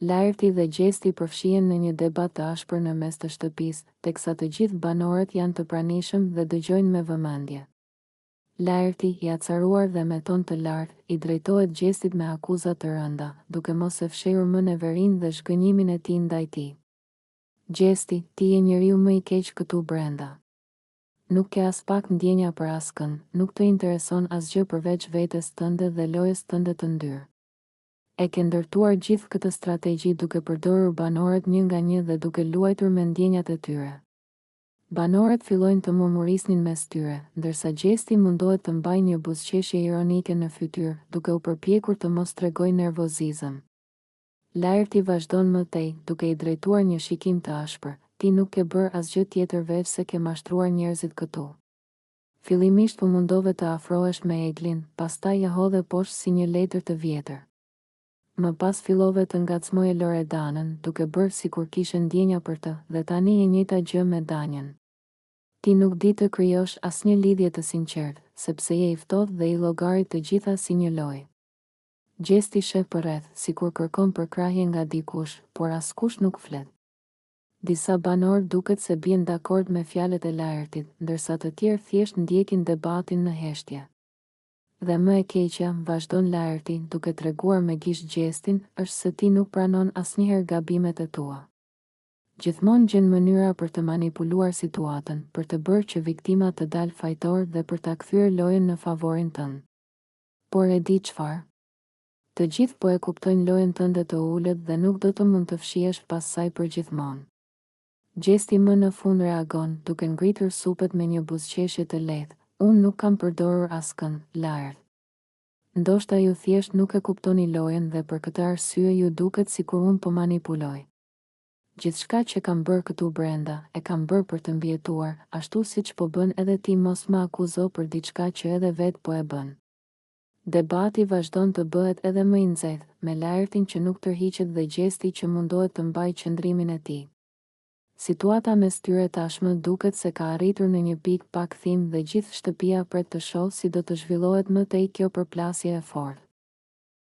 Lajrti dhe gjesti përfshihen në një debat të ashpër në mes të shtëpisë, teksa të gjithë banorët janë të pranishëm dhe dëgjojnë me vëmendje. Lajrti, i acaruar dhe me ton të lartë, i drejtohet gjestit me akuza të rënda, duke mos e fshehur më neverinë dhe shgënjimin e tij ndaj tij. Gjesti, ti je njeriu më i keq këtu brenda. Nuk ke as pak ndjenja për askën, nuk të intereson asgjë përveç vetes tënde dhe lojës tënde të ndyrë. E ke ndërtuar gjithë këtë strategji duke përdorur banorët një nga një dhe duke luajtur me ndjenjat e tyre. Banorët fillojnë të murmurisnin mes tyre, ndërsa gjesti mundohet të mbajë një buzëqeshje ironike në fytyrë, duke u përpjekur të mos tregojë nervozizëm. Lajrti vazhdon më tej, duke i drejtuar një shikim të ashpër: ti nuk ke bërë asgjë tjetër veç se ke mashtruar njerëzit këtu. Fillimisht po mundove të afrohesh me Eglin, pastaj e hodhe poshtë si një letër të vjetër. Më pas fillove të ngacmoje Loredanën, duke bërë sikur kishe ndjenja për të, dhe tani e njëjta gjë me Danjen. Ti nuk di të krijosh asnjë lidhje të sinqertë, sepse je i ftohtë dhe i llogarit të gjitha si një lojë. Gjesti sheh përreth, sikur kërkon përkrahje nga dikush, por askush nuk flet. Disa banorë duket se bien dakord me fjalët e Lajrtit, ndërsa të tjerë thjesht ndjekin debatin në heshtje. Dhe më e keqja, vazhdon Lajrti, duke treguar me gisht gjestin, është se ti nuk pranon asnjëherë gabimet e tua. Gjithmonë gjen mënyra për të manipuluar situatën, për të bërë që viktima të dalë fajtor dhe për ta kthyer lojën në favorin tënd. Por e di çfarë? Të gjithë po e kuptojnë lojën tënde të ulët dhe nuk do të mund të fshihesh pas saj përgjithmonë. Gjesti më në fund reagon, duke ngritur supet me një buzëqeshje të lehtë: unë nuk kam përdorur askën, Lajrt. Ndoshta ju thjesht nuk e kuptoni lojën dhe për këtë arsye ju duket sikur unë po manipuloj. Gjithçka që kam bërë këtu brenda, e kam bërë për të mbijetuar, ashtu siç po bën edhe ti, mos më akuzo për diçka që edhe vetë po e bën. Debati vazhdon të bëhet edhe më i nxehtë, me Lajrtin që nuk tërhiqet dhe gjesti që mundohet të mbajë qëndrimin e tij. Situata mes tyre tashmë duket se ka arritur në një pikë pa kthim dhe gjithë shtëpia pret të shohë si do të zhvillohet më tej kjo përplasje e fortë.